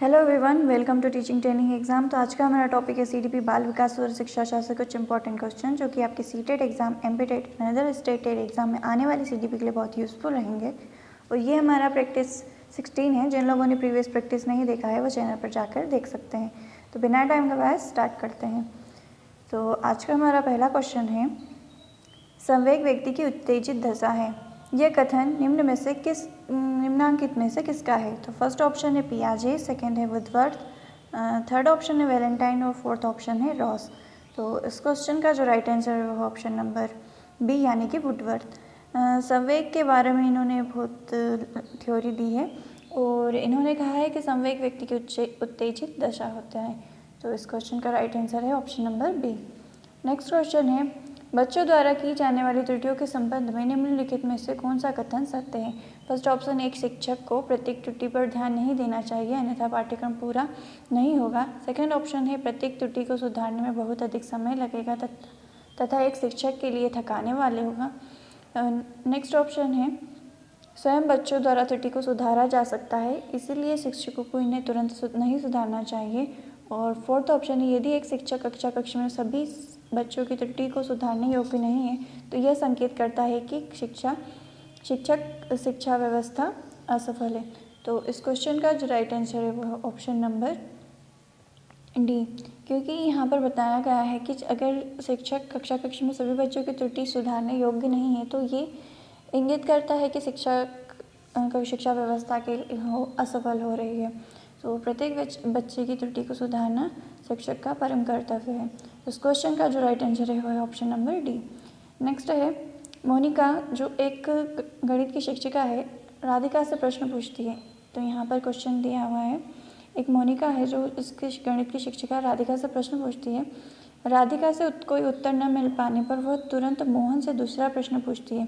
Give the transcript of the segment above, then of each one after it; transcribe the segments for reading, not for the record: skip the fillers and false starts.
Hello everyone, welcome to teaching training exam. तो आज का हमारा टॉपिक है सीडीपी बाल विकास और शिक्षा शास्त्र कुछ इंपॉर्टेंट क्वेश्चन जो कि आपके CTET exam, MPTET, another stated exam में आने वाली सीडीपी के लिए बहुत यूजफुल रहेंगे। और ये हमारा प्रैक्टिस 16 है। जिन लोगों ने प्रीवियस प्रैक्टिस नहीं देखा है वो चैनल पर जाकर देख सकते हैं। तो बिना टाइम गवाए स्टार्ट करते हैं। तो आज का हमारा पहला क्वेश्चन है, संवेग व्यक्ति की उत्तेजित दशा है। यह कथन निम्नांकित में से किसका है? तो फर्स्ट ऑप्शन है पियाजे, सेकंड है वुडवर्थ, थर्ड ऑप्शन है वैलेंटाइन और फोर्थ ऑप्शन है रॉस। तो इस क्वेश्चन का जो राइट आंसर है वो ऑप्शन नंबर बी यानी कि वुडवर्थ। संवेग के बारे में इन्होंने बहुत थ्योरी दी है और इन्होंने कहा है कि संवेग व्यक्ति की उत्तेजित दशा होता है। तो इस क्वेश्चन का राइट आंसर है option number B. Next question है, बच्चों द्वारा की जाने वाली त्रुटियों के संबंध में निम्नलिखित में से कौन सा कथन सत्य है? फर्स्ट ऑप्शन, एक शिक्षक को प्रत्येक त्रुटि पर ध्यान नहीं देना चाहिए अन्यथा पाठ्यक्रम पूरा नहीं होगा। सेकंड ऑप्शन है, प्रत्येक त्रुटि को सुधारने में बहुत अधिक समय लगेगा तथा एक शिक्षक के लिए थकाने वाले होगा। नेक्स्ट ऑप्शन है, स्वयं बच्चों द्वारा त्रुटि को सुधारा जा सकता है इसीलिए शिक्षकों को इन्हें तुरंत नहीं सुधारना चाहिए। और फोर्थ ऑप्शन है, यदि एक शिक्षक कक्षा में सभी बच्चों की त्रुटि को सुधारने योग्य नहीं है तो यह संकेत करता है कि शिक्षा व्यवस्था असफल है। तो इस क्वेश्चन का जो राइट आंसर है वो ऑप्शन नंबर डी, क्योंकि यहाँ पर बताया गया है कि अगर शिक्षक कक्षा में सभी बच्चों की त्रुटि सुधारने योग्य नहीं है तो ये इंगित करता है कि शिक्षा व्यवस्था के असफल हो रही है। तो प्रत्येक बच्चे की त्रुटि को सुधारना शिक्षक का परम कर्तव्य है। इस क्वेश्चन का जो राइट आंसर है वो है ऑप्शन नंबर डी। नेक्स्ट है, मोनिका जो एक गणित की शिक्षिका है राधिका से प्रश्न पूछती है। तो यहाँ पर क्वेश्चन दिया हुआ है, एक मोनिका है जो इसकी गणित की शिक्षिका राधिका से प्रश्न पूछती है। राधिका से कोई उत्तर न मिल पाने पर वह तुरंत मोहन से दूसरा प्रश्न पूछती है।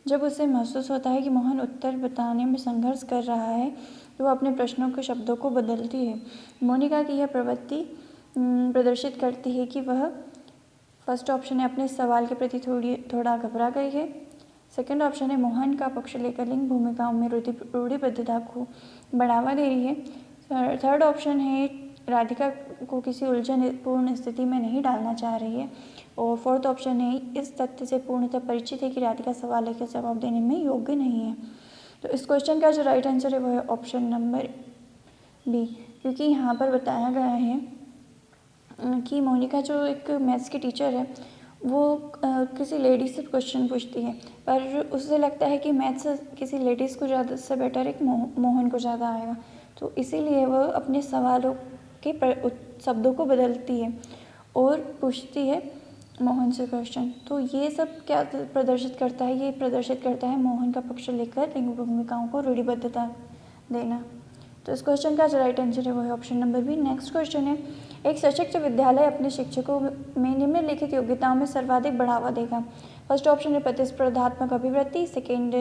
जब उसे महसूस होता है कि मोहन उत्तर बताने में संघर्ष कर रहा है तो वह अपने प्रश्नों के शब्दों को बदलती है। मोनिका की यह प्रवृत्ति प्रदर्शित करती है कि वह, फर्स्ट ऑप्शन है, अपने सवाल के प्रति थोड़ा घबरा गई है। सेकंड ऑप्शन है, मोहन का पक्ष लेकर लिंग भूमिकाओं में रूढ़िबद्धता को बढ़ावा दे रही है। थर्ड ऑप्शन है, राधिका को किसी उलझन पूर्ण स्थिति में नहीं डालना चाह रही है। और फोर्थ ऑप्शन है, इस तथ्य से पूर्णतः परिचित है कि राधिका सवाल का जवाब देने में योग्य नहीं है। तो इस क्वेश्चन का जो राइट आंसर है वो है ऑप्शन नंबर बी, क्योंकि यहाँ पर बताया गया है कि मोनिका जो एक मैथ्स की टीचर है वो किसी लेडीज से क्वेश्चन पूछती है पर उसे लगता है कि मैथ्स किसी लेडीज़ को ज़्यादा से बेटर एक मोहन को ज़्यादा आएगा। तो इसीलिए वह अपने सवालों के शब्दों को बदलती है और पूछती है मोहन से क्वेश्चन। तो ये सब क्या प्रदर्शित करता है? ये प्रदर्शित करता है मोहन का पक्ष लेकर लिंग भूमिकाओं को रूढ़िबद्धता देना। तो इस क्वेश्चन का जो राइट आंसर है वो है option number B. Next question है, एक सशक्त विद्यालय अपने शिक्षकों में निम्नलिखित योग्यताओं में सर्वाधिक बढ़ावा देगा। फर्स्ट ऑप्शन है प्रतिस्पर्धात्मक अभिवृत्ति, सेकेंड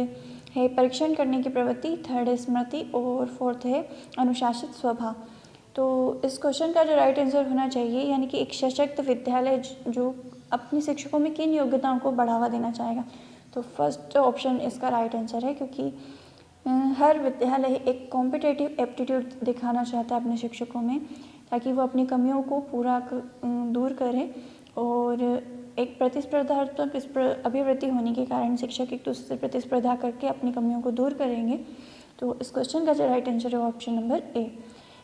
है परीक्षण करने की प्रवृत्ति, थर्ड है स्मृति और फोर्थ है अनुशासित स्वभाव। तो इस क्वेश्चन का जो राइट आंसर होना चाहिए, यानी कि एक सशक्त विद्यालय जो अपने शिक्षकों में किन योग्यताओं को बढ़ावा देना चाहेगा, तो फर्स्ट ऑप्शन इसका राइट आंसर है, क्योंकि हर विद्यालय एक कॉम्पिटिटिव एप्टीट्यूड दिखाना चाहता है अपने शिक्षकों में ताकि वो अपनी कमियों को दूर करें। और एक प्रतिस्पर्धात्मक अभिवृत्ति होने के कारण शिक्षक एक दूसरे से प्रतिस्पर्धा करके अपनी कमियों को दूर करेंगे। तो इस क्वेश्चन का जो राइट आंसर है ऑप्शन नंबर ए।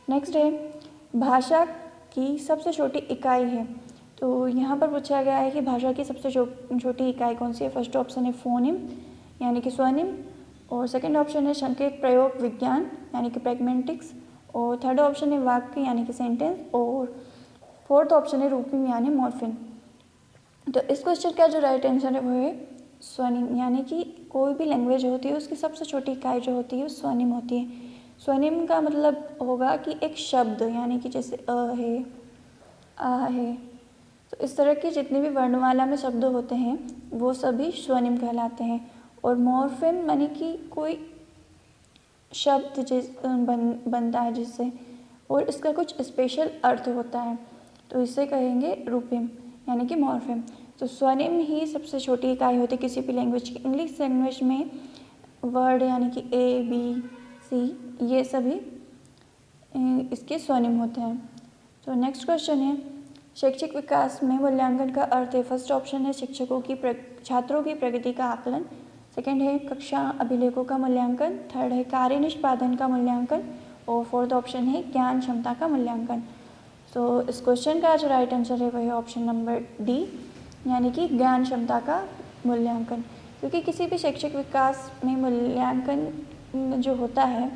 नेक्स्ट है, भाषा की सबसे छोटी इकाई है। तो यहाँ पर पूछा गया है कि भाषा की सबसे छोटी इकाई कौन सी है। फर्स्ट ऑप्शन है फोनिम यानी कि स्वनिम, और सेकंड ऑप्शन है संकेत प्रयोग विज्ञान यानी कि प्रैग्मेटिक्स, और थर्ड ऑप्शन है वाक्य यानी कि सेंटेंस, और फोर्थ ऑप्शन है रूपिम यानी मॉर्फिम। तो इस क्वेश्चन का जो राइट आंसर है वो है स्वनिम, यानी कि कोई भी लैंग्वेज होती है उसकी सबसे छोटी इकाई जो होती है वो स्वनिम होती है। स्वनिम का मतलब होगा कि एक शब्द, यानी कि जैसे अ है, आ है, तो इस तरह के जितने भी वर्णमाला में शब्द होते हैं वो सभी स्वनिम कहलाते हैं। और मॉर्फिम यानी कि कोई शब्द बनता है जिससे, और इसका कुछ स्पेशल अर्थ होता है, तो इसे कहेंगे रूपिम यानी कि मॉर्फिम। तो स्वनिम ही सबसे छोटी इकाई होती है किसी भी लैंग्वेज की। इंग्लिश लैंग्वेज में वर्ड यानी कि ए बी सी ये सभी इसके स्वनिम होते हैं। तो नेक्स्ट क्वेश्चन है, शैक्षिक विकास में मूल्यांकन का अर्थ है। फर्स्ट ऑप्शन है छात्रों की प्रगति का आकलन, सेकंड है कक्षा अभिलेखों का मूल्यांकन, थर्ड है कार्य निष्पादन का मूल्यांकन और फोर्थ ऑप्शन है ज्ञान क्षमता का मूल्यांकन। तो इस क्वेश्चन का जो राइट आंसर है वह है ऑप्शन नंबर डी, यानी कि ज्ञान क्षमता का मूल्यांकन। क्योंकि किसी भी शैक्षिक विकास में मूल्यांकन जो होता है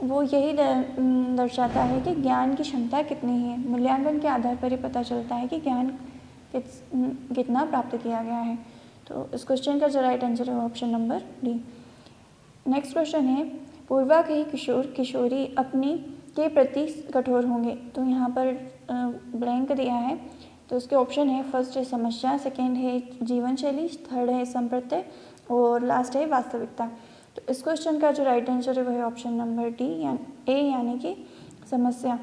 वो यही दर्शाता है कि ज्ञान की क्षमता कितनी है। मूल्यांकन के आधार पर ही पता चलता है कि ज्ञान कितना प्राप्त किया गया है। तो इस क्वेश्चन का जो राइट आंसर है option number D. Next question है, पूर्वाग्रही किशोर किशोरी अपनी के प्रति कठोर होंगे। तो यहाँ पर ब्लैंक दिया है, तो इसके ऑप्शन है फर्स्ट है समस्या, सेकेंड है जीवन शैली, थर्ड है संप्रत्यय और लास्ट है वास्तविकता। तो इस क्वेश्चन का जो राइट आंसर है वह है ऑप्शन नंबर डी यानी कि समस्या।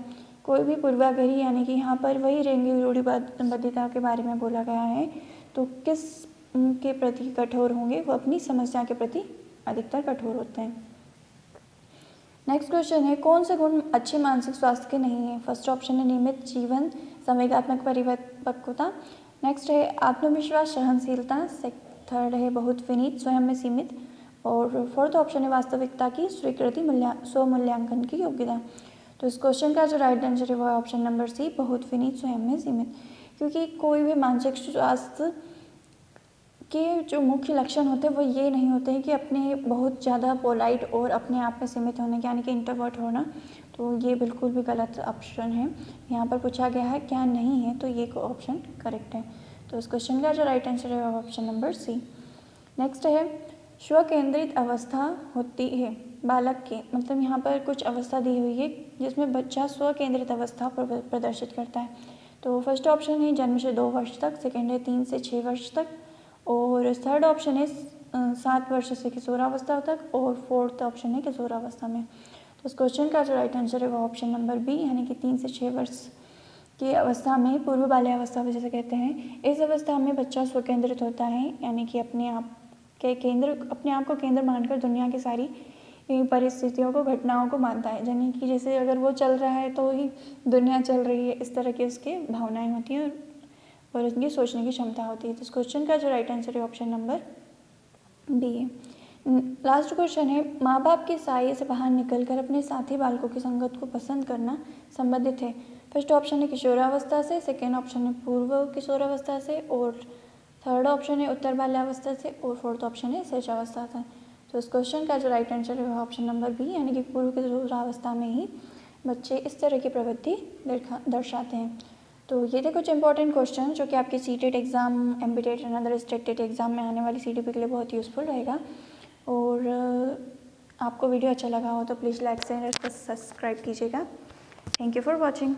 कोई भी पूर्वाग्रही यानी कि यहाँ पर वही लैंगिक रूढ़िबद्धता के बारे में बोला गया है, तो किस के प्रति कठोर होंगे, वो अपनी समस्या के प्रति अधिकतर कठोर होते हैं। नेक्स्ट क्वेश्चन है, कौन से गुण अच्छे मानसिक स्वास्थ्य के नहीं है। फर्स्ट ऑप्शन है नियमित जीवन, संवेगात्मक परिपक्वता, नेक्स्ट है आत्मविश्वास, सहनशीलता, थर्ड है बहुत विनीत, स्वयं में सीमित और फोर्थ ऑप्शन है वास्तविकता की स्वीकृति, स्वमूल्यांकन की योग्यता। तो इस क्वेश्चन का जो राइट आंसर है वो है ऑप्शन नंबर सी, बहुत विनीत, स्वयं में सीमित। क्योंकि कोई भी मानसिक स्वास्थ्य के जो मुख्य लक्षण होते हैं वो ये नहीं होते हैं कि अपने बहुत ज़्यादा पोलाइट और अपने आप में सीमित होने के यानी कि इंट्रोवर्ट होना, तो ये बिल्कुल भी गलत ऑप्शन है। यहाँ पर पूछा गया है क्या नहीं है, तो ये ऑप्शन करेक्ट है। तो इस क्वेश्चन का जो राइट आंसर है ऑप्शन नंबर सी। नेक्स्ट है, स्वकेंद्रित अवस्था होती है बालक के, मतलब यहाँ पर कुछ अवस्था दी हुई है जिसमें बच्चा स्वकेंद्रित अवस्था प्रदर्शित करता है। तो फर्स्ट ऑप्शन है जन्म से 2 वर्ष तक, सेकेंड है 3 से 6 वर्ष तक और थर्ड ऑप्शन है 7 वर्ष से किशोरावस्था तक और फोर्थ ऑप्शन है किशोरावस्था में। तो इस क्वेश्चन का जो राइट आंसर है वो ऑप्शन नंबर बी, यानी कि 3 से 6 वर्ष की अवस्था में पूर्व बाल्यावस्था जिसे कहते हैं। इस अवस्था में बच्चा स्वकेंद्रित होता है, यानी कि अपने आप को केंद्र मानकर दुनिया की सारी परिस्थितियों को, घटनाओं को मानता है, यानी कि जैसे अगर वो चल रहा है तो ही दुनिया चल रही है, इस तरह की उसकी भावनाएं होती हैं और उनकी सोचने की क्षमता होती है। तो इस क्वेश्चन का जो राइट आंसर है ऑप्शन नंबर बी है। लास्ट क्वेश्चन है, माँ बाप के साये से बाहर निकलकर अपने साथी बालकों की संगत को पसंद करना संबंधित है। फर्स्ट ऑप्शन है किशोरावस्था से, सेकेंड ऑप्शन है पूर्व किशोरावस्था से और थर्ड ऑप्शन है उत्तर बाल्यावस्था से और फोर्थ ऑप्शन है शैशवावस्था से। तो इस क्वेश्चन का जो राइट आंसर है वह ऑप्शन नंबर बी, यानी कि पूर्व किशोरावस्था में ही बच्चे इस तरह की प्रवृत्ति दर्शाते हैं। तो ये थे कुछ इंपॉर्टेंट क्वेश्चन जो कि आपके CTET exam, MPTET and other state exam में आने वाली सीटीपी के लिए बहुत यूज़फुल रहेगा। और आपको वीडियो अच्छा लगा हो तो प्लीज़ लाइक शेयर और सब्सक्राइब कीजिएगा। Thank you for watching.